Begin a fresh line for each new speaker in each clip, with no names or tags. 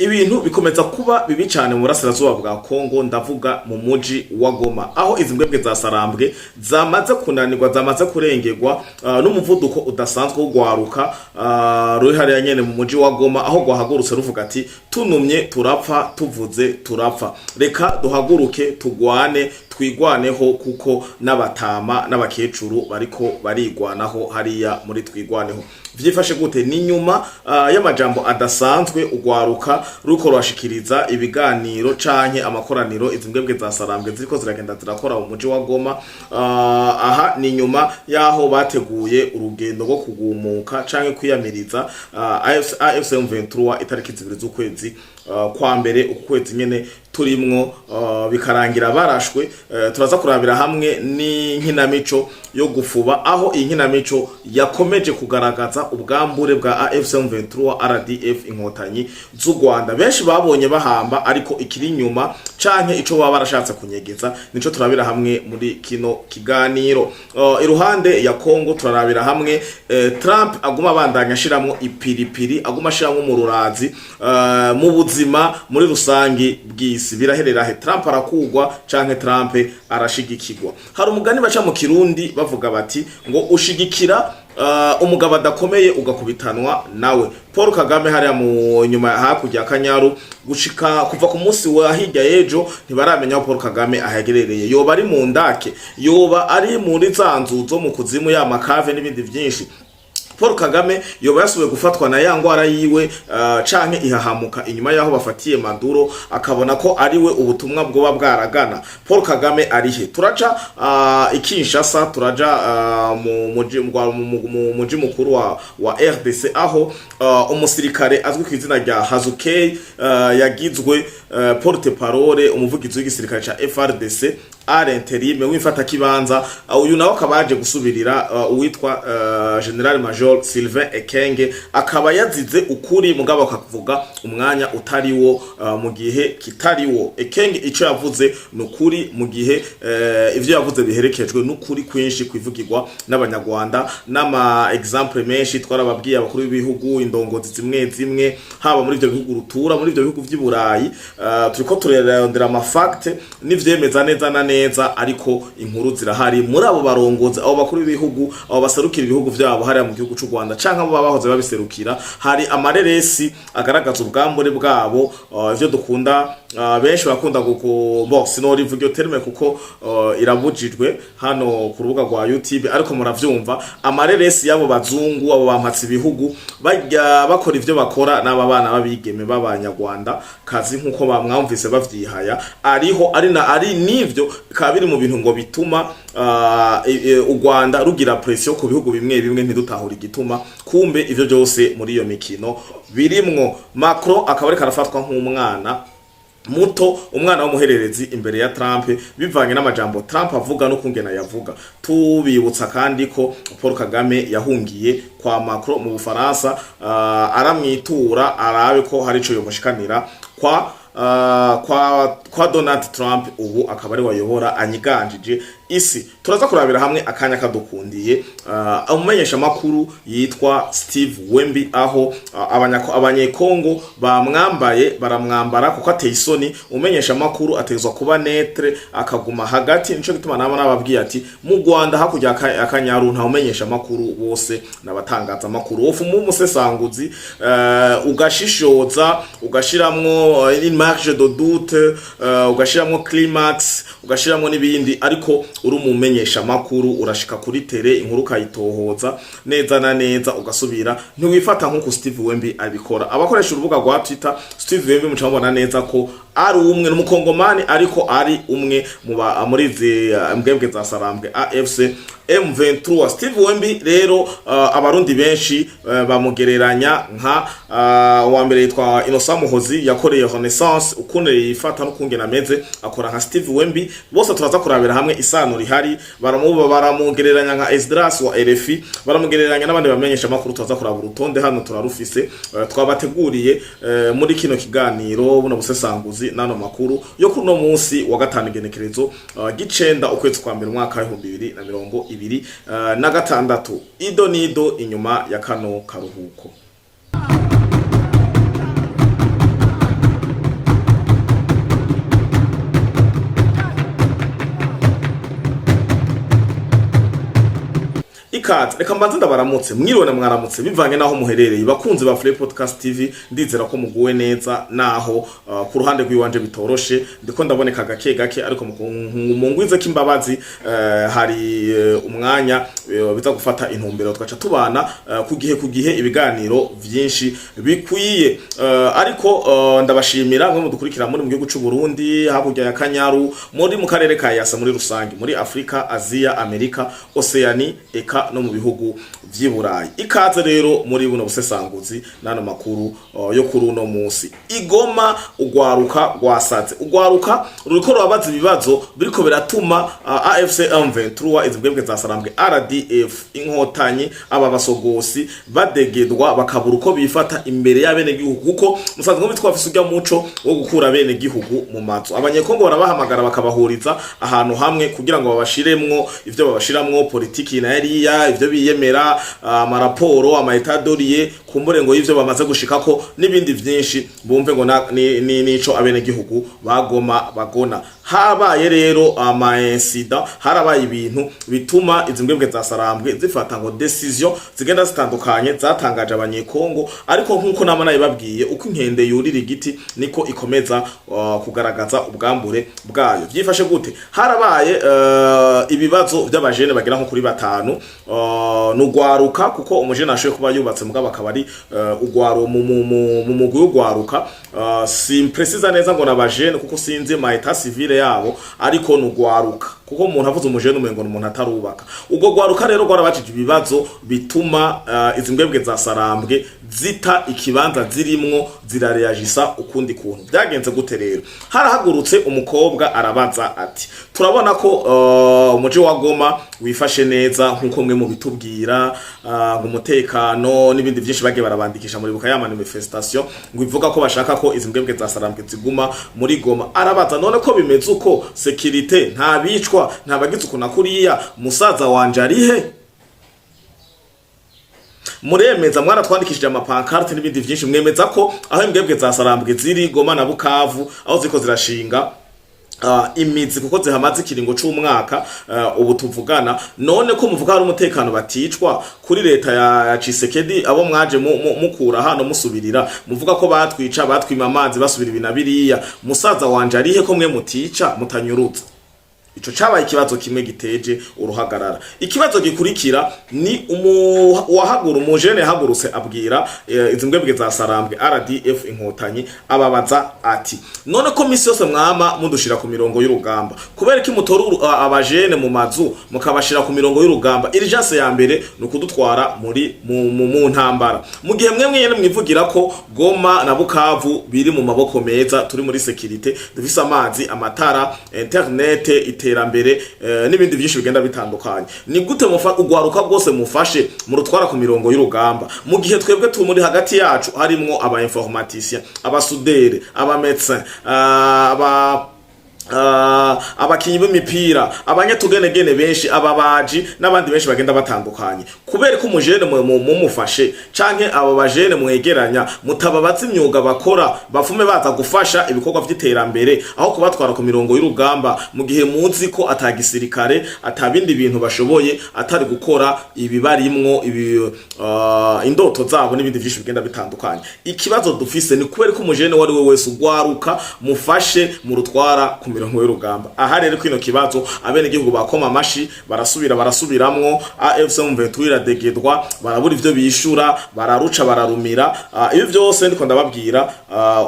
ibintu bikomeza kuba bibi cyane mu burasirazuba bwa Kongo, ndavuga mu muji wa Goma, aho izi mbwebwe za Sarambwe zamaze kunanirwa, zamaze kurengerwa n'umuvuduko udasanzwe ugwaruka ruri hariya nyene mu muji wa Goma, aho gwahagurutse ruvuga ati tunumye turapfa, tuvuze turapfa, reka duhaguruke tugwane, twigwaneho kuko n'abatama n'abakecuru bariko barigwanaho hariya muri twigwaneho. Vyifashe gute? Ni nyuma y'amajambo adasanzwe ugwaruka ruko rwashikiriza ibiganiro canke amakoraniro izi mbwebwe za Sarambwe ziriko ziragenda zirakora mu muji wa Goma. Aha ni nyuma yaho bateguye urugendo rwo kugumuka canke kwiyamiriza AFC M23 itariki 2 z'ukwezi kwa mbere ukwezi nyene turimwo, bikarangira barashwe. Turaza kurabira hamwe n'inkinamico yo gufuba, aho inkinamico yakomeje kugaragaza ubwambure bwa AFC M23 RDF inkotanyi z'u Rwanda. Benshi babonye bahamba, ariko ikiri nyuma canke ico baba barashatse kunyegeza nico turabira hamwe muri kino kiganiro. Iruhande ya Kongo turarabira hamwe Trump aguma bandanya ashiramwo ipiripiri, aguma ashiramwo mu rurazi mu buzima muri rusangi bw'isi. Biraherera he? Trump arakugwa canke Trump arashigikirwa? Hari umugani baca mu Kirundi bavuga bati ngo ushigikira umugabo adakomeye ugakubitanwa nawe. Paul Kagame hariya mu nyuma hakurya Kanyaru gushika kuva ku munsi wa hirya yejo ntibaramenya aho Paul Kagame ahagerereye. Yoba ari mu ndake, yoba ari muri zanzuzo mu kuzimu ya makave n'ibindi vyinshi. Paul Kagame yoba yasubiye gufatwa na ya ngwara yiwe canke ihahamuka inyuma yaho bafatiye Maduro, akabona ko ari we ubutumwa bwoba bwaragana. Paul Kagame arihe? Turaja Kinshasa, turaja mu muji mukuru wa RDC, aho umusirikare azwi ku izina rya Hazukey yagizwe porte parole, umuvugizi w'igisirikare ca FRDC Arenterime w'imfata kibanza. Uyu nawe akabaje gusubirira uwitwa General Major Sylvain Ekenge, akaba yazize ukuri mugabo akavuga umwanya utariwo mu gihe kitariwo. Ekenge ico yavuze n'ukuri mu gihe ivyo yavuze biherekejwe n'ukuri kwinshi kwivugirwa n'abanyarwanda, n'ama example menshi twarababwiye abakuru b'ibihugu, indongozi zimwe zimwe haba muri ivyo bihugu rutura, muri ivyo bihugu vy'Iburayi. Turiko turerondera ama fact n'ivyemeza neza na neza, ariko inkuru zirahari muri abo barongozi, abo bakuru b'ibihugu, abo baserukira ibihugu vyabo hariya mu gihugu c'u Rwanda canke abo bahoze babiserukira. Hari amareresi agaragaza ubwambure bwabo, ivyo dukunda benshi bakunda bo sinori vuga terme kuko irabujijwe hano ku rubuga rwa YouTube, ariko muravyumva amareresi yabo bazungu, abo bampatsi ibihugu bajya bakora ivyo bakora n'aba bana babigeme b'abanyarwanda kazi nkuko bamwamvise bavyihaya, ari nivyo kabiri mu bintu ngo bituma u Rwanda rugira pressure ku bihugu bimwe bimwe ntidutahura igituma. Kumbe ivyo byose muri iyo mikino birimwo. Macron akaba ari karafatwa nk'umwana muto, umwana w'umuhererezi imbere ya Trump, bivanye n'amajambo Trump avuga no kungena yavuga. Tubibutsa kandi ko Paul Kagame yahungiye kwa Macron mu Bufaransa, aramwitura arabe ko hari ico yomushikanira kwa Donald Trump, ubu akaba ari wayobora anyiganjije isi. Turaza kurabira hamwe akanya kadukundiye umumenyesha makuru yitwa Steve Wemby, aho abanyekongo baramwambara kuko ateye isoni. Umumenyesha makuru atezwa kuba netre akaguma hagati, nico gituma nababwiye ati mu Rwanda hakurya Akanyaru nta umenyesha makuru bose nabatangaza makuru ofu mu musesanguzi, ugashishoza ugashiramwo marge de doute, ugashiramwo climax, ugashiramwo nibindi, ariko uri umumenyesha makuru urashika kuri tere inkuru kayitohoza neza na neza ugasubira. Ntiwifata nkuko Steve Wemby abikora. Abakoresha urubuga rwa Twitter, Steve Wemby mucambona neza ko ari umwe n'umukongomani, ariko ari umwe muri mbwebwe za Sarambwe AFC M23. Steve Wemby rero abarundi benshi bamugereranya nka wa mbere yitwa Innocent Muhozi yakoreye Renaissance, ukuntu yifata no kungena meze akora nka Steve Wemby. Bose turaza kurabira hamwe isano rihari, baramugereranya nka Esdras wa RFI, baramugereranya n'abandi bamenyesha makuru. Turaza kurabura urutonde hano turarufise, twabateguriye muri kino kiganiro buno busesanguzi nano makuru yo kuno munsi wa gatanu igenekerezo gicenda ukwezi kwa mbere mwaka 2026 ido nido inyuma ya kano karuhuko. ikaze reka mbanze ndabaramutse mwiriwe na mwaramutse bivanye naho muherereye bakunzi ba Free Podcast TV ndizera ko muguwe neza naho ku ruhande rw'iwanje bitoroshe ndiko ndaboneka gake ariko mungwize ko imbabazi hari umwanya biza gufata intumbero twaca tubana ku gihe ibiganiro vyinshi bikwiye ariko ndabashimira mwe mudukurikira muri mu gihugu cy'u Burundi hakurya ya Kanyaru muri mu karere ka Yasa muri rusangi muri Afrika Asia Amerika Oceani eka no mu bihugu vy'Iburayi ikaze rero muri buno busesanguzi nano makuru yo kuri uno munsi igoma ugwaruka gwasaze ugwaruka ruriko rubabaza ibibazo biriko biratuma AFC M23 izibwebwe za Sarambwe RDF inkotanyi aba basogosi badegedwa bakabura uko bifata imbere y'abene gihugu kuko musanzwe bitwa afise ujya muco wo gukura bene gihugu mu mazu abanyekongo barabahamagara bakabahuriza ahantu hamwe kugira ngo babashiremwo ivyo babashiramwo politiki na yariya ivyo biyemera amaraporo amaetadoriye kumbure ngo ivyo bamaze gushikako nibindi vyinshi bumve ngo nico abene gihugu bagona habaye rero amaincident harabaye ibintu bituma izimbwebwe za Sarambwe zifata ngo decision zigenda zitandukanye zatangaje abanyekongo ariko nkuko namana yibabwiye uko inkende yurira igiti niko ikomeza kugaragaza ubwambure bwayo vyifashe gute harabaye ibibazo by'abajene bagira nko kuri batanu nugwaruka kuko umujene ashoye kuba yubatse mugabo akabari ugwaro mu mugwi ugwaruka simprecisa neza ngo nabajene kuko sinzi ma etat civile yabo ariko nugwaruka kuko umuntu avuze umujene umengo umuntu atarubaka ubwo gwaruka rero gwarabacije ibibazo bituma izimbwebwe za Sarambwe zita ikibanza zirimwo zirareagisa ukundi kuntu byagenze gute rero harahagurutse umukobwa arabaza ati turabona ko umuji wa Goma wifashe neza nkuko mwe mu bitubwira ngo umutekano nibindi byinshi bagiye barabandikisha muri buka ya manifestation ngo ivuga ko bashaka ko izimbwebwe za Sarambwe ziguma muri Goma arabaza none ko bimeze uko security nta bicwa nta bagize uko nakuriya musaza wanje arihe muremeza mwana twandikishije amapancarte n'ibindi byinshi mwemeza ko aho imbwebwe za Sarambwe ziri Goma na Bukavu aho ziko zirashinga imizi kuko zihamaze ikiringo c'umwaka ubu tuvugana none ko muvuga hari umutekano baticwa kuri leta ya Tshisekedi abo mwaje mukura hano musubirira muvuga ko batwica batwima amazi basubira ibinabiriya musaza wanje arihe ko mwe mutica mutanyurutse ico cabaye ikibazo kimwe giteje uruhagarara ikibazo gikurikira ni wahagura umujene hagurutse abwira izimbwebwe za Sarambwe RDF inkotanyi ababaza ati none ko misi yose mwama mudushira ku mirongo y'urugamba kubera ki mutora abajene mu mazu mukabashira ku mirongo y'urugamba urgence ya mbere nukudutwara muri mu ntambara mu gihe mwe nyene mwivugira ko Goma na Bukavu biri mu maboko meza turi muri security dufise amazi amatara internet iterambere n'ibindi byinshi bigenda bitandukanye ni gute ugwaruka bwose mufashe mu rutwara ku mirongo y'urugamba mu gihe twebwe tumuri hagati yacu harimo aba informaticiens aba soudeurs aba médecins abakinyi b'imipira abanyatugenegene benshi ababaji n'abandi benshi bagenda batandukanye kubera ko umujene mumufashe canke abo bajene mwegeranya mutababatse imyuga bakora bafume baza gufasha ibikorwa vy'iterambere aho kubatwara ku mirongo y'urugamba mu gihe muzi ko atagisirikare atabindi bintu bashoboye atari gukora ibibarimwo indoto zabo n'ibindi byinshi bigenda bitandukanye ikibazo dufise ni kubera ko umujene wari we wese ugwaruka mufashe mu rutwara ku mirongo y'urugamba aha rero kwino kibazo abene gihugu bakoma amashi barasubiramwo AFC M23 iradegedwa barabura ivyo bishura bararuca bararumira ibi byose ndiko ndababwira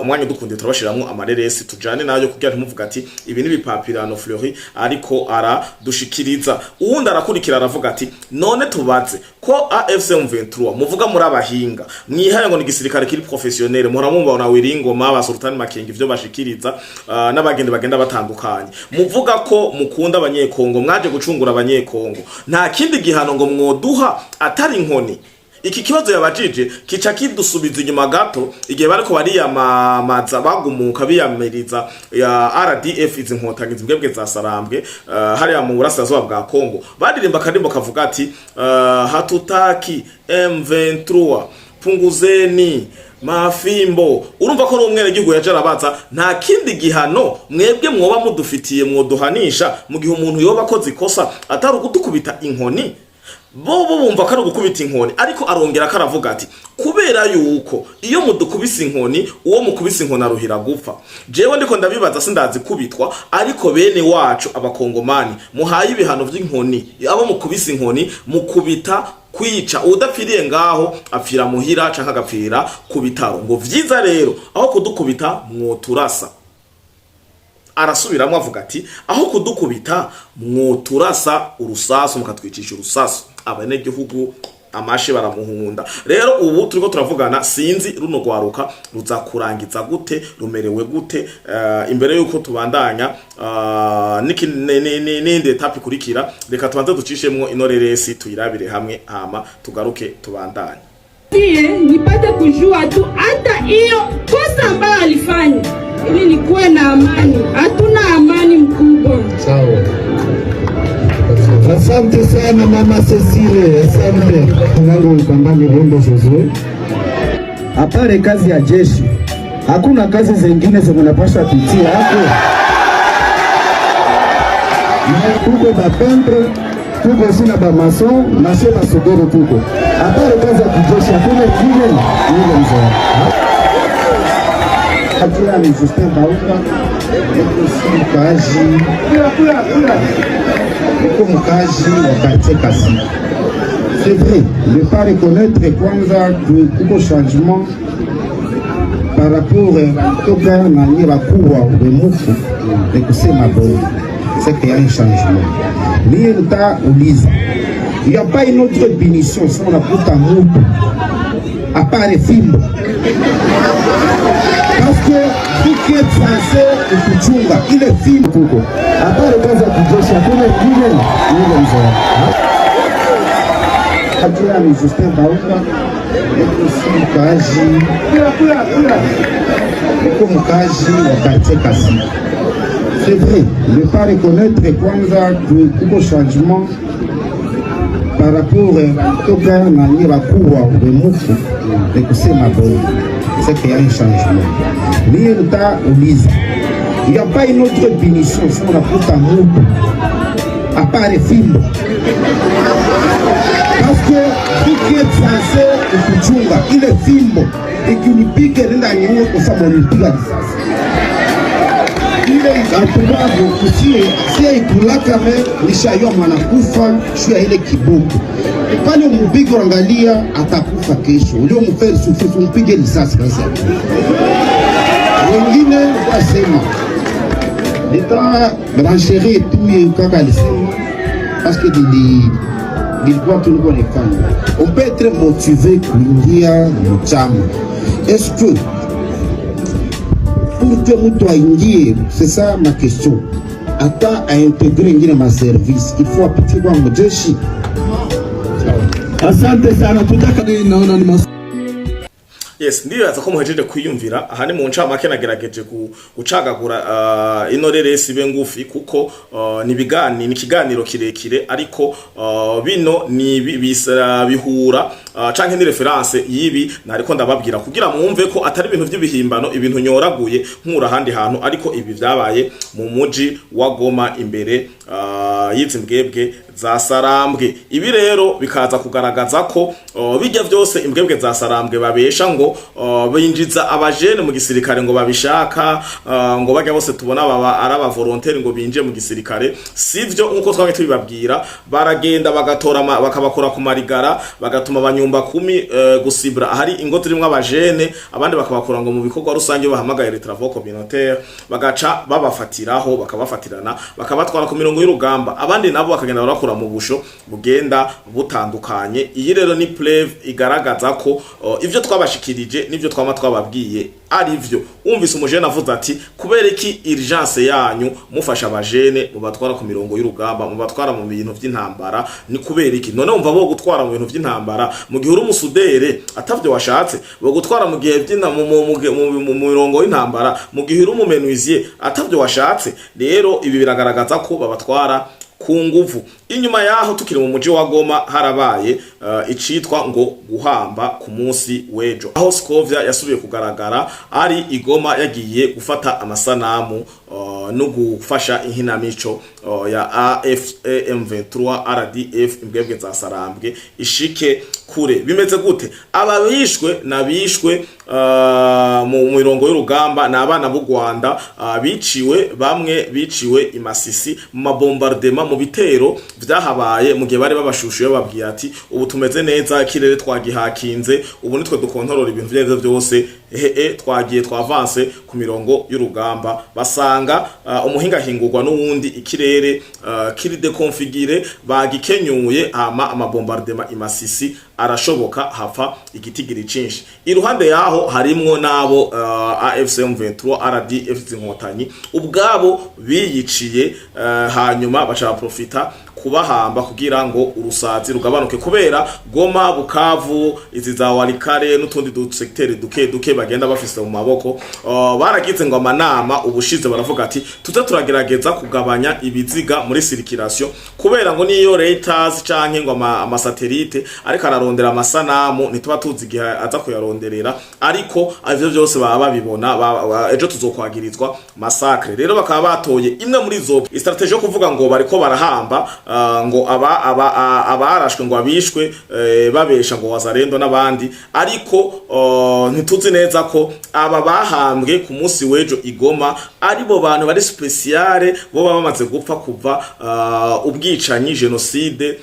umwanya dukunde turabashiramwo amareresi tujane nayo kugira ntimuvuga ati ibi ni bipapirano Fleury ariko ara dushikiriza uwundi arakurikira aravuga ati none tubaze ko AFC M23 muvuga muri abahinga mwihaye ngo ni gisirikare kiri professionnel muramumba na Wiringoma abasultani makenga ivyo bashikiriza n'abagende bagenda batandukanye muvuga ko mukunda abanyekongo mwaje gucungura abanyekongo nta kindi gihano ngo mwoduha atari inkoni iki kibazo yabajije kica kidusubiza inyuma gato igihe bariko bariyamamaza bagumuka biyamiriza ya RDF izinkotanyi zimbwebwe za Sarambwe hariya mu burasirazuba bwa Kongo badirimba kadimbo kavuga ati hatutaki M23 punguzeni mafimbo urumva ko n'umwene gihugu yajarabaza nta kindi gihano mwebwe mwoba mudufitiye mwoduhanisha mu gihe umuntu yoba ko zikosa atari ukudukubita inkoni bo bumva ko ari gukubita inkoni, ariko arongera karavuga ati kubera yuko iyo mudukubise inkoni uwo mukubise inkoni aruhira gupfa. Jewe ndiko ndabibaza sindazi kubitwa, ariko bene wacu abakongomani muhaye ibihano vy'inkoni, abo mukubise inkoni mukubita kwica, udapfiriye ngaho apfira muhira canka agapfira ku bitaro. Ngo vyiza rero aho kudukubita mwoturasa. Arasubiramwe avuga ati aho kudukubita mwoturasa urusasu mukatwicisha urusasu. Abanyagihugu amashe baramuhunda. Rero ubu turiko turavugana, sinzi runo gwaruka ruza kurangiza gute, rumerewe gute. Imbere yuko tubandanya n'indi etape ikurikira, reka tubanze ducishemwo inoreresi tuyirabire hamwe hama tugaruke tubandanye.
Nipate kujua tu hata hiyo kosa ambayo alifanya ili nikuwe na amani. Hatuna amani mkubwa.
Sawa. Asante sana Mama Cecile, asante. Nangu Kambani Rondo Josue. Apare kazi ya jeshi, hakuna kazi zingine zinapaswa pitia hapo. Tuko bapendre, tuko sina ba mason, na sema sodoro tuko. Apare kazi ya kijeshi, hakuna kile ile mzee. Hakuna ni Justin Bauka, eko si mkaji. Eko mkaji wa quartier Kasi. C'est vrai, ne pas reconnaître kwanza kuko changement par rapport toka na ni bakubwa bemufu de kusema bongo. C'est qu'il y a un changement. Mie nitauliza, il n'y a pas une autre punition si on a put un mouton à part les films. Parce que tout qui est français et kuchunga, il est film tuko. À part le kaza kujesha, kuna kile ile mzee. Hakuna ni Justin Bauka, eko si mkaji. Eko mkaji wa quartier Kasi. C'est vrai, ne pas reconnaître kwanza kuko changement par rapport toka na ni bakubwa bemufu de kusema bongo. C'est qu'il y a un changement. Mie nitauliza, il n'y a pas une autre punition si on a put un mouton à part les films. Parce que tout qui est français et kuchunga, il est film et qui nous pique nenda nyewe kwa sababu ni piga risasi. Ile atubabu kusie sie itulaka me nishayo mwanakufa shua ile kibuku. Pale mbigo angalia atakufa kesho. Ule mfeli sufufu mpige risasi basi. Wengine wasema leta brancherie tu kaka alisema parce que dilikuwa tulikuwa nefanya. On peut être motivé kuingia mchama. Est-ce que pour que mtu aingie, c'est ça ma question, ata a intégrer ngine ma service, il faut apitie kwa mjeshi. Asante sana, tutaka naona ni
Yes, ndiyo yaza ko muhejeje kwiyumvira. Aha ni mu ncamake nagerageje gucagagura inoreresi be ngufi kuko ni ikiganiro kirekire, ariko bino ni bihura canke ni reference yibi nariko ndababwira kugira mwumve ko atari ibintu by'ibihimbano, ibintu nyoraguye nkura handi hantu, ariko ibi vyabaye mu muji wa Goma imbere y'izimbwebwe za Sarambwe. Ibi rero bikaza kugaragaza ko bijya byose imbwebwe za Sarambwe babesha ngo binjiza abajene mu gisirikare ngo babishaka, ngo bajya bose tubona baba araba volontaire ngo binje mu gisirikare. Sivyo nkuko twamwe tubibabwira, baragenda bagatora bakabakora ku marigara, bagatuma abanyumba 10 gusibra hari ingo turimwe abajene, abandi bakabakora ngo mu bikorwa rusange bahamagaye les travaux communautaires, bagaca babafatiraho bakabafatirana bakabatwara ku mirongo y'urugamba, abandi nabo bakagenda barakura mu busho bugenda butandukanye. Iyi rero ni preuve igaragaza ko ivyo twabashikirije nivyo twama twababwiye ari vyo. Umvise umujene avuze ati kubera iki urgence yanyu mufasha abajene mubatwara ku mirongo y'urugamba, mubatwara mu bintu vy'intambara, ni kubera iki? None umva bo gutwara mu bintu vy'intambara mu gihe uri umusudere atavyo washatse, bo gutwara mu gihe mu mirongo y'intambara mu gihe uri umumenuisier atavyo washatse. Rero ibi biragaragaza ko babatwara ku nguvu. Inyuma yaho tukiri mu muji wa Goma harabaye icitwa ngo guhamba ku munsi wejo, aho Scovia yasubiye kugaragara ari igoma yagiye gufata amasanamu no gufasha inkinamico ya AFM23 RDF imbwebwe za Sarambwe ishike kure. Bimeze gute? Ababishwe nabishwe mu mirongo y'urugamba n'abana b'u Rwanda biciwe, bamwe biciwe imasisi mu mabombardement mu bitero vyahabaye mu gihe bari babashushuye babwiye ati ubu tumeze neza, kirere twagihakinze, ubu nitwe dukontorora ibintu byose byose, twagiye twavanse ku mirongo y'urugamba. Basanga umuhinga hingurwa n'uwundi ikirere kiri deconfigure, bagikenyuye ama amabombardement imasisi arashoboka, hapfa igitigiri cinshi. Iruhande yaho harimwo nabo AFM23 RDF zinkotanyi ubwabo biyiciye, hanyuma baca profita kubahamba kugira ngo urusazi rugabanuke, kubera Goma, Bukavu, izi za Walikare n'utundi dusekteri duke bagenda bafise mu maboko. Baragize ngo amanama ubushize baravuga ati tuze turagerageza kugabanya ibiziga muri circulation, kubera ngo niyo Reuters canke ngo amasatelite ariko ararondera amasanamu ntituba tuzi igihe aza kuyaronderera, ariko ivyo byose baba babibona, ejo tuzokwagirizwa massacre. Rero bakaba batoye imwe muri zo strategy yo kuvuga ngo bariko barahamba ngo abarashwe ngo abishwe babesha ngo Wazalendo n'abandi, ariko ntituzi neza ko aba bahambwe ku munsi w'ejo Igoma aribo bantu bari speciale bo bamaze gupfa kuva ubwicanyi, genocide,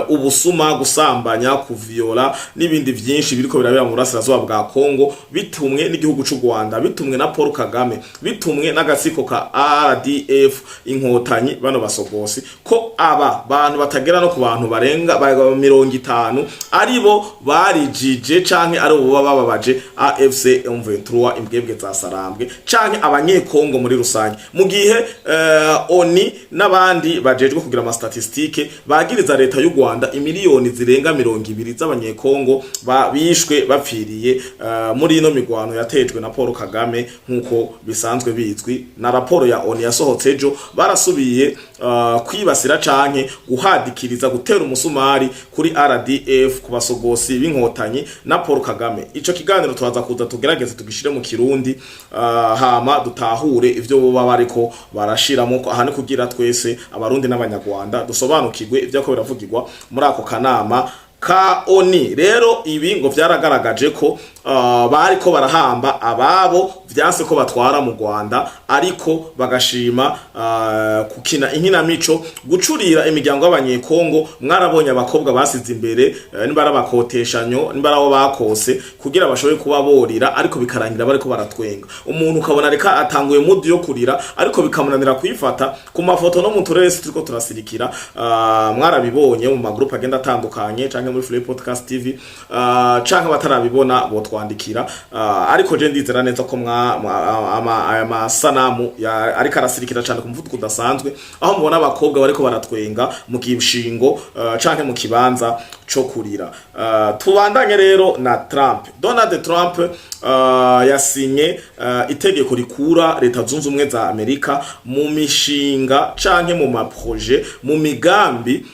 ubusuma, gusambanya, kuviola n'ibindi byinshi biriko birabera mu burasirazuba bwa Kongo, bitumwe n'igihugu cy'u Rwanda, bitumwe na Paul Kagame, bitumwe n'agatsiko ka RDF inkotanyi bano basogosi, ko aba bantu batagera no ku bantu barenga 50 aribo barijije canke ari bo bababaje AFC/M23 imbwebwe za Sarambwe canke abanyekongo muri rusange. Mu gihe ONI n'abandi bajejwe kugira ama statistike bagiriza leta y'u Rwanda imiliyoni zirenga 200 z'abanyekongo bishwe bapfiriye muri ino migwano yatejwe na Paul Kagame nkuko bisanzwe bizwi. Na raporo ya ONI yasohotse ejo barasubiye kwibasira canke guhadikiriza gutera umusumari kuri RDF ku basogosi b'inkotanyi na Paul Kagame. Ico kiganiro twaza kuza tugerageze tugishire mu Kirundi, hama dutahure ivyo bo baba ariko barashiramo ahane kugira twese abarundi n'abanyarwanda dusobanukirwe ivyo ko biravugirwa muri ako kanama ka ONI. Rero ibi ngo vyaragaragaje ko bariko barahamba ababo vyanse ko batwara mu Rwanda, ariko bagashima kukina inkinamico, gucurira imiryango y'abanyekongo. Mwarabonye abakobwa basize imbere nimbara bakoteshanyo, nimbara abo bakose kugira bashoboye kuba borira, ariko bikarangira bariko baratwenga. Umuntu ukabona reka atanguye mudi yo kurira, ariko bikamunanira kwifata. Ku mafoto no mu turesi turiko turasirikira, mwarabibonye mu magroup agenda atandukanye canke muri Free Podcast TV, canke batarabibona bo twandikira, ariko je ndizera neza ko aya masanamu ariko arasirikira cyane ku muvuduko udasanzwe, aho mubona abakobwa bariko baratwenga mu kibishingo canke mu kibanza cyo kurira. Tubandanye rero na Trump. Donald Trump yasinye itegeko rikura leta zunze ubumwe za Amerika mu mishinga canke mu maproje, mu migambi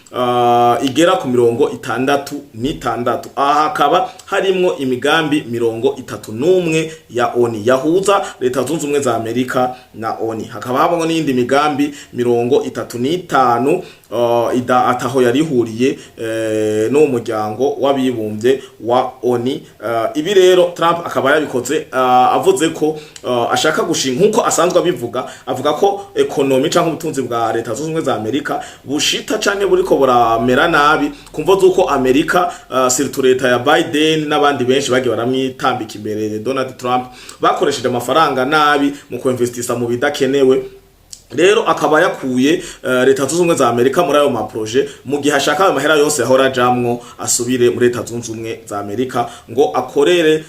igera ku 66. Aha hakaba harimwo imigambi 31 ya ONI yahuza leta zunze ubumwe za Amerika na ONI. Hakaba habamo n'indi migambi 35 ataho yarihuriye no muryango w'abibumbye wa ONI. Ibi rero Trump akaba yabikoze avuze ko ashaka gushinga nkuko asanzwe abivuga, avuga ko economy canke ubutunzi bwa leta zunze ubumwe za Amerika bushita canke buriko buramera nabi, kumva zuko Amerika surtout leta ya Biden n'abandi benshi bagiye baramwitambika imbere Donald Trump bakoresheje amafaranga nabi mu kuinvestisa mu bidakenewe. Rero akaba yakuye leta zunze ubumwe za Amerika muri ayo maproje, mu gihe ashaka ayo mahera yose ahora jamwo asubire muri leta zunze ubumwe za Amerika ngo akore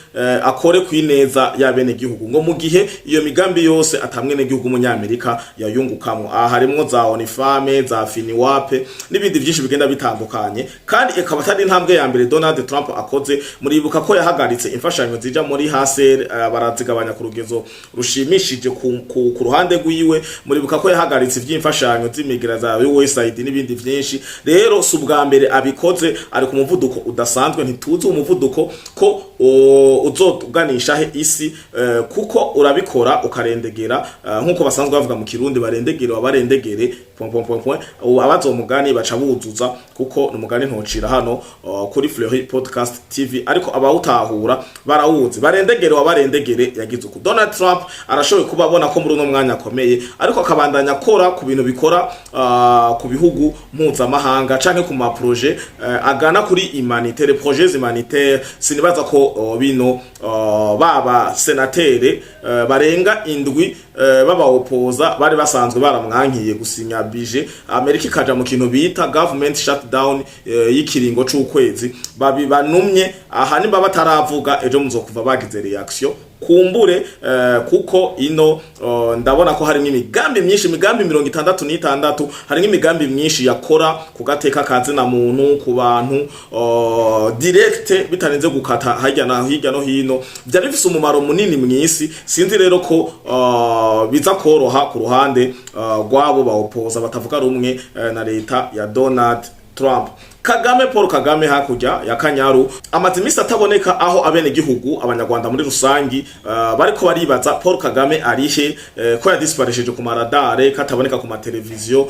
kwineza y'abene gihugu, ngo mu gihe iyo migambi yose atamwe ne gihugu umunyamerika yayungukamwe. Aha harimo za Onifame, za Finiwape n'ibindi byinshi bigenda bitandukanye. Kandi akaba atari intambwe ya mbere Donald Trump akoze. Muribuka ko yahagaritse imfashanyo zija muri Haser, barazigabanya ku rugezo rushimishije ku ruhande rwiwe. Muribuka ko yahagaritse ivy'imfashanyo z'imigira za USAID n'ibindi byinshi. Rero subwa mbere abikoze ari ku muvuduko udasanzwe, ntituzi umuvuduko ko uzoganisha he isi, kuko urabikora ukarendegera nkuko basanzwe bavuga mu Kirundi barendegere wabarendegere abazomugani baca buzuza, kuko numugani ntocira hano kuri Fleury Podcast TV, ariko abawutahura barawuzi. Barendegere wabarendegere yagize uko. Donald Trump arashoboye kubabona ko muri uno mwanya akomeye, ariko akabandanya akora ku bintu bikora ku bihugu mpuzamahanga canke ku ma projet agana kuri humanitaire, projets humanitaire. Sinibaza ko bino baba senatere barenga indwi baba opoza bari basanzwe baramwankiye gusinya bije Amerika ikaja mu kintu bita government shutdown y'ikiringo c'ukwezi, babibanumye aha nimba bataravuga ejo muzokuva bagize reaction kumbure, kuko ino ndabona ko harimo imigambi myinshi, imigambi 66 harimo imigambi myinshi yakora kugateka kazi na muntu ku bantu direct bitarenze gukata hirya no hino, byari bifise umumaro munini mwisi. Sinzi rero ko biza koroha ku ruhande rwabo baopoza batavuga rumwe na leta ya Donald Trump. Paul Kagame hakurya ya Kanyaru amaze imisi ataboneka, aho abene gihugu abanyarwanda muri rusangi bariko baribaza Paul Kagame arihe, ko yadisparesheje ku maradare, kataboneka ku mateleviziyo,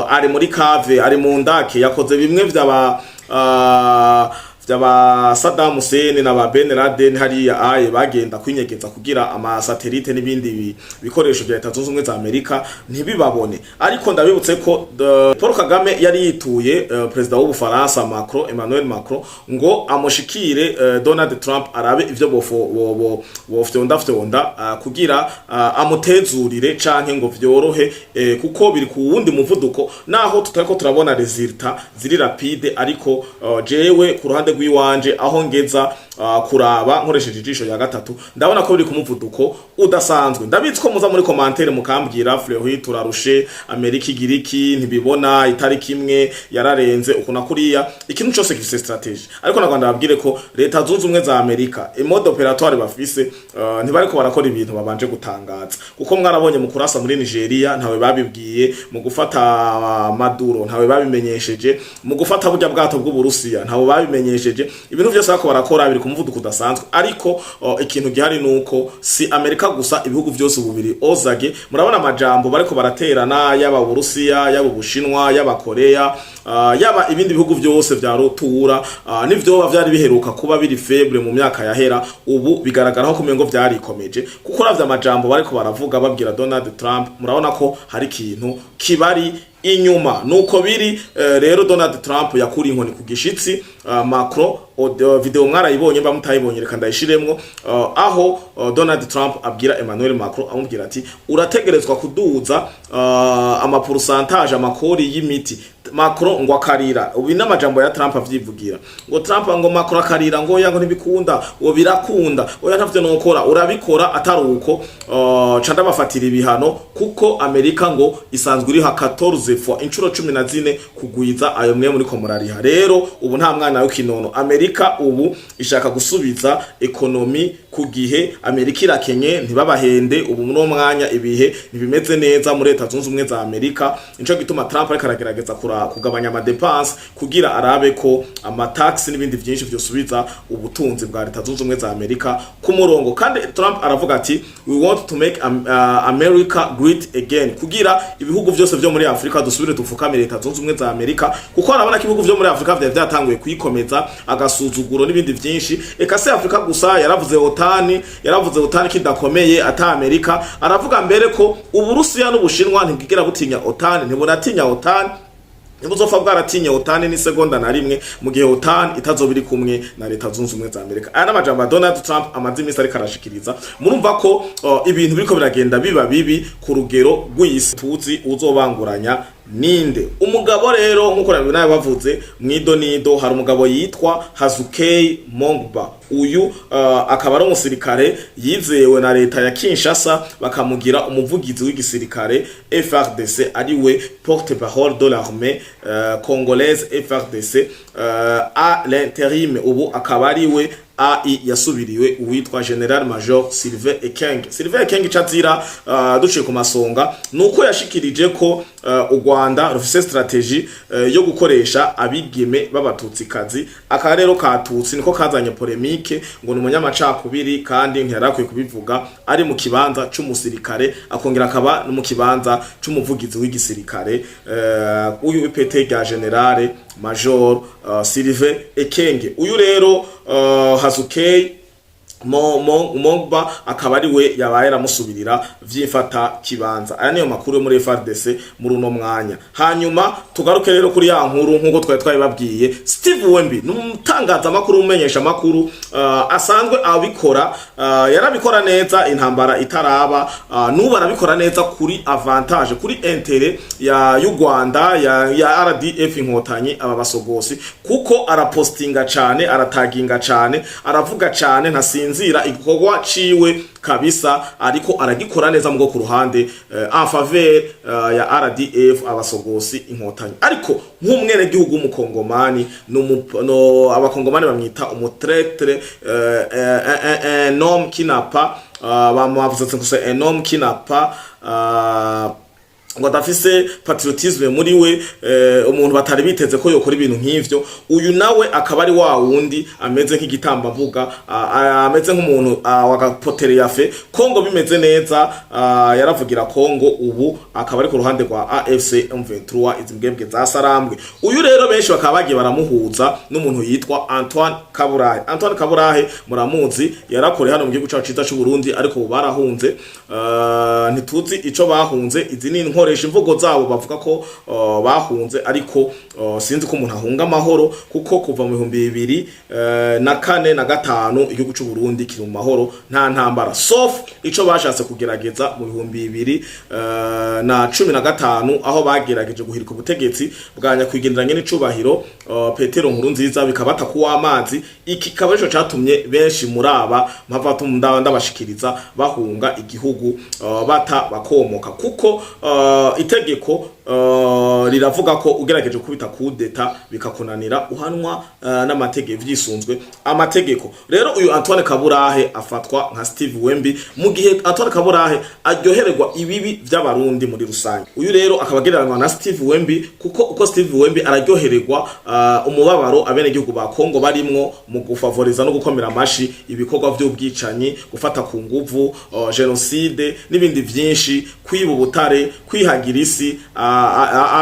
ari muri cave, ari mu ndake, yakoze bimwe vy'aba Saddam Hussein na ba Ben Laden hariya aye bagenda kwinyegeza kugira ama satellite n'ibindi bikoresho bya Leta Zunze Ubumwe za Amerika ntibibabone. Ariko ndabibutse ko Paul Kagame yari yituye president w'Ubufaransa Emmanuel Macron ngo amushikire Donald Trump arabe ivyo bofyonda kugira amutezurire canke ngo vyorohe, kuko biri ku wundi muvuduko, naho tutariko turabona resultat ziri rapide. Ariko jewe ku ruhande rw'iwanje aho ngeza kuraba nkoresheje ijisho ya gatatu ndabona ko biri ku muvuduko udasanzwe. Ndabitse ko muza muri commentaire mukambwira Fleury turarushe, Amerika igiriki ntibibona, itariki imwe yararenze ukuna kuriya, ikintu cyose gifise strategy. Ariko naganda babwire ko Leta Zunze Ubumwe za Amerika mode operatoire bafise ntibariko barakora ibintu babanje gutangaza, kuko mwarabonye mu kurasa muri Nigeria ntawe babibwiye, mu gufata Maduro ntawe babimenyesheje, mu gufata burya bwato bw'Uburusiya ntawe babimenyesheje. Ibintu byose bako barakora biri ku muvuduko udasanzwe. Ariko ikintu gihari nuko si Amerika gusa, ibihugu byose bubiri ozage murabona amajambo bariko baraterana, yaba Uburusiya, yaba Ubushinwa, yaba Korea, yaba ibindi bihugu byose vya rutura, nivyo byari biheruka kuba biri faible mu myaka yahera, ubu bigaragara ko kumengo vyari ikomeje, kuko ravya amajambo bariko baravuga babwira Donald Trump, murabona ko hari ikintu kibari inyuma. Nuko biri rero Donald Trump yakuri inkoni ku gishitsi. Macron video mwarayibonye mba mutayibonye reka ndayishiremwo, aho Donald Trump abwira Emmanuel Macron amubwira ati urategerezwa kuduza ama pourcentage amakori y'imiti. Macron ngo akarira, ubu n'amajambo ya Trump avyivugira ngo Trump ngo Macron akarira ngo yango ntibikunda, uwo birakunda, oya ntavyo nokora, urabikora ataruko canda bafatira ibihano, kuko Amerika ngo isanzwe iri ha 14 fois inchuro 14 kugwiza ayo mwe muri ko murariha. Rero ubu nta mwana w'ikinono, Amerika ubu ishaka gusubiza ekonomi ku gihe. Amerika irakenye ntibabahende, ubu no mwanya ibihe ntibimeze neza muri Leta Zunze Ubumwe za Amerika. Nico gituma Trump ariko aragerageza kugabanya ama dépenses kugira arabe ko ama tax n'ibindi byinshi byosubiza ubutunzi bwa Leta Zunze Ubumwe za Amerika ku murongo. Kandi Trump aravuga ati we want to make America great again, kugira ibihugu byose byo muri Afrika dusubire tufukamire Leta Zunze Ubumwe za Amerika, kuko arabona ko ibihugu byo muri Afrika byatanguye kuyikomeza agasuzuguro n'ibindi byinshi. Eka se Afrika gusa yaravuze OTAN kidakomeye ata Amerika. Aravuga mbere ko Uburusiya n'Ubushinwa ntibwigera butinya OTAN, ntibunatinya OTAN, Nibuzofa bwaratinya OTAN ni segonda na rimwe, mu gihe OTAN itazobiri kumwe na Leta Zunze Ubumwe za Amerika. Aya n'amajambo Donald Trump amaze imisi ariko arashikiriza. Murumva ko ibintu biriko biragenda biba bibi ku rugero rw'isi, tuzi uzobanguranya ninde. Umugabo rero nkuko nawe bavuze mwidonido, hari umugabo yitwa Hazukei Mongba. Uyu akaba ari umusirikare yizewe na leta ya Kinshasa, bakamugira umuvugizi w'igisirikare FARDC, ariwe porte-parole de l'armée congolaise FARDC à l'intérim. Ubu akaba ariwe AI yasubiriwe uwitwa General Major Sylvain Ekenge. Sylvain Ekenge chatira duciye ku masonga nuko yashikirije ko u Rwanda rufise strategie yo gukoresha abigeme b'abatutsikazi. Aka rero katutsi niko kazanye polemique ngo ni umunyamacakubiri kandi ntiyarakwiye kubivuga ari mu kibanza c'umusirikare akongera akaba no mu kibanza c'umuvugizi w'igisirikare uyu ipete rya generale major Sylvain Ekenge. Uyu rero Hazukey Mogba akaba ari we yabaye ramusubirira vyifata kibanza. Aya niyo makuru yo muri FARDC muri uno mwanya. Hanyuma tugaruke rero kuri ya nkuru nkuko twari babwiye. Steve Wemby numutangaza makuru umenyesha makuru asanzwe abikora yarabikora neza intambara itaraba nubu arabikora neza kuri avantage kuri intérêt ya y'u Rwanda ya RDF inkotanyi aba basogosi kuko arapostinga cyane arataginga cyane aravuga cyane ntasinzira igikorwa ciwe kabisa ariko aragikora neza mugo ku ruhande en faveur ya RDF abasogosi inkotanyi. Ariko nk'umwene gihugu mu Kongomani no abakongomani bamwita umutretre un homme qui n'a pas bamuvuze ko c'est un homme qui n'a pas ngo dafise patriotisme muri we umuntu batari biteze ko yokora ibintu nk'ivyo. Uyu nawe akaba ari wa wundi ameze nk'igitamba mvuga ameze nk'umuntu wagapotere yafe Kongo bimeze neza yaravugira Kongo ubu akaba ari ku ruhande rwa AFC M23 izimbwebwe za Sarambwe. Uyu rero benshi bakaba bagiye baramuhuza n'umuntu yitwa Antoine Kaburahe. Antoine Kaburahe muramuzi yarakore hano mu gihugu cyacu ciza cy'u Burundi ariko barahunze ntituzi ico bahunze. Izi ni nkoresha imvugo zabo bavuga ko bahunze ariko sinzi ko umuntu ahunga amahoro kuko kuva mu 2004 na 5 igihugu cy'u Burundi kiri mu mahoro nta ntambara sauf ico bashatse kugerageza mu 2015 aho bagerageje guhirika ubutegetsi bwanya kwigenderanye n'icubahiro Petero Nkurunziza bikabata kuwa amazi. Iki kabajo catumye benshi muri aba mpava ndabashikiriza bahunga igihugu bata bakomoka kuko itegeko riravuga ko ugerageje kubita kudeta bikakunanira uhanwa n'amategeko vyisunzwe amategeko. Rero uyu Antoine Kaburahe afatwa nka Steve Wemby mu gihe Antoine Kaburahe aryohererwa ibibi by'abarundi muri rusange. Uyu rero akabagereranywa na Steve Wemby kuko uko Steve Wemby araryohererwa umubabaro abene gihugu ba Kongo barimwo mu gufavoriza no gukomera amashi ibikorwa by'ubwicanyi gufata ku nguvu genocide n'ibindi vyinshi kwiba ubutare kwihagira isi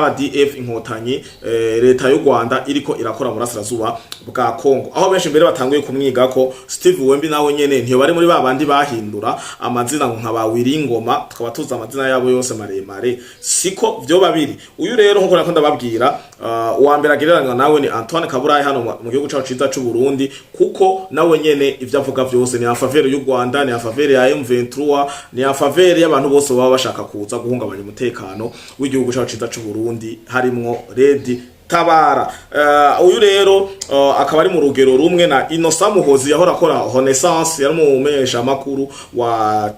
RDF inkotanyi leta y'u Rwanda iriko irakora mu burasirazuba bwa Kongo aho benshi mbere batanguye kumwiga ko Steve Wemby nawe nyene ntiyo bari muri babandi bahindura amazina nka ba Wiringoma tukaba tuza amazina yabo yose maremare siko vyo babiri. Uyu rero nkuko nakunda babwira uwa mbere agereranywa nawe ni Antoine Kaburahe hano mu gihugu cyacu ciza cy'u Burundi kuko nawe nyene ivyo avuga vyose ni afavere y'u Rwanda ni afavere ya M23 ni afavere y'abantu bose baba bashaka kuza guhungabanya umutekano w'igihugu cyacu ciza cy'u Burundi harimwo Red Tabara. Uyu rero akaba ari mu rugero rumwe na Innocent Muhozi yahora akora Renaissance yari mu menyesha makuru wa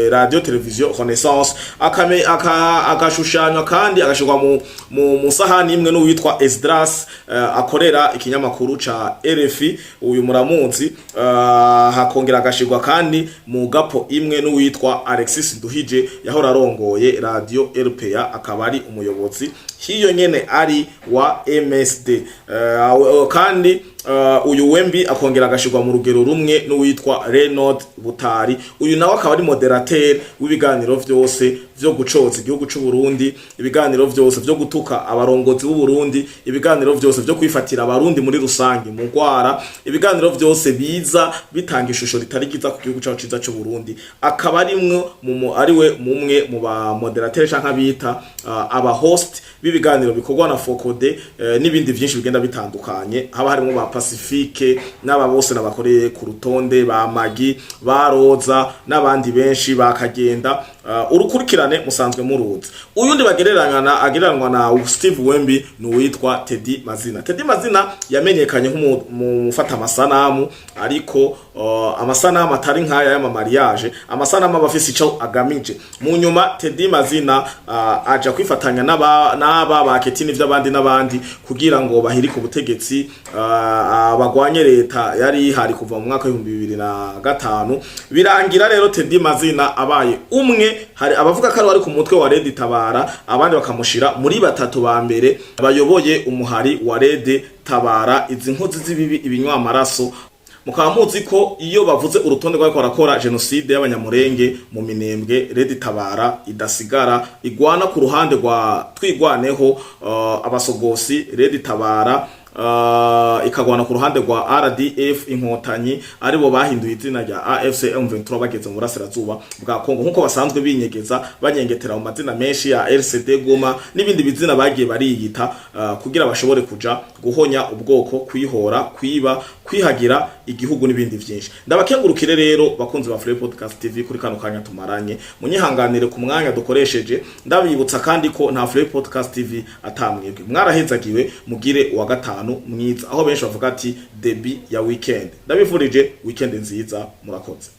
radio television Renaissance akashushanywa kandi agashirwa mu sahani imwe n'uwitwa Esdras akorera ikinyamakuru ca RFI uyu muramunzi hakongera agashirwa kandi mu gapo imwe n'uwitwa Alexis Nduhije yahora arongoye radio RPA akaba ari umuyobozi hiyo nyene ari wa MSD kandi uyu Wemby akongera agashirwa mu rugero rumwe n'uwitwa Renaud Butari. Uyu nawe akaba ari moderateur w'ibiganiro vyose vyo gucoza igihugu cy'u Burundi, ibiganiro vyose vyo gutuka abarongozi b'u Burundi, ibiganiro vyose vyo kwifatira abarundi muri rusangi mu gwara, ibiganiro vyose biza bitanga ishusho ritari giza ku gihugu cyacu ciza cy'u Burundi. Akaba ariwe mumwe mu ba moderateur canka bita aba host b'ibiganiro bikorwa na Fokode n'ibindi vyinshi bigenda bitandukanye haba harimo ba Pacifique n'aba bose nabakoreye ku rutonde ba Magi baroza n'abandi benshi bakagenda urukurikirane musanzwe muruzi. Uyundi agereranywa na Steve Wemby n'uwitwa Teddy Mazina. Teddy Mazina yamenyekanye nk'umufata amasanamu ariko amasanamu atari nkaya ya mariage amasanamu abafise ico agamije. Mu nyuma Teddy Mazina aja kwifatanya n'aba baketini vy'abandi n'abandi kugira ngo bahirike ubutegetsi bagwanye leta yari ihari kuva mu mwaka wa 2005 birangira rero Teddy Mazina abaye umwe. Hari abavuga ko ari ku mutwe wa Red Tabara, abandi bakamushira muri batatu ba mbere bayoboye umuhari wa Red Tabara. Izi nkozi z'ibibi ibinywa amaraso, mukaba muzi ko iyo bavuze urutonde rw'ako barakora genocide y'abanyamurenge mu Minembwe, Red Tabara idasigara, igwana ku ruhande rwa twigwaneho abasogosi. Red Tabara ikagwana ku ruhande rwa RDF inkotanyi, aribo bahinduye izina rya AFC M23 bageze mu burasirazuba bwa Kongo, nkuko basanzwe binyegeza banyengetera mu mazina menshi ya RCD Goma n'ibindi bizina bagiye bariyita kugira bashobore kuja guhonya ubwoko, kwihora, kwiba, kwihagira igihugu n'ibindi byinshi. Ndabakengurukire rero bakunzi ba Free Podcast TV kuri kano kanya tumaranye, munyihanganire ku mwanya dukoresheje. Ndabibutsa kandi ko nta Free Podcast TV atamwebwe, mwarahezagiwe, mugire wa gatanu mwiza, aho benshi bavuga ati debi ya weekend. Ndabifurije weekend nziza, murakoze.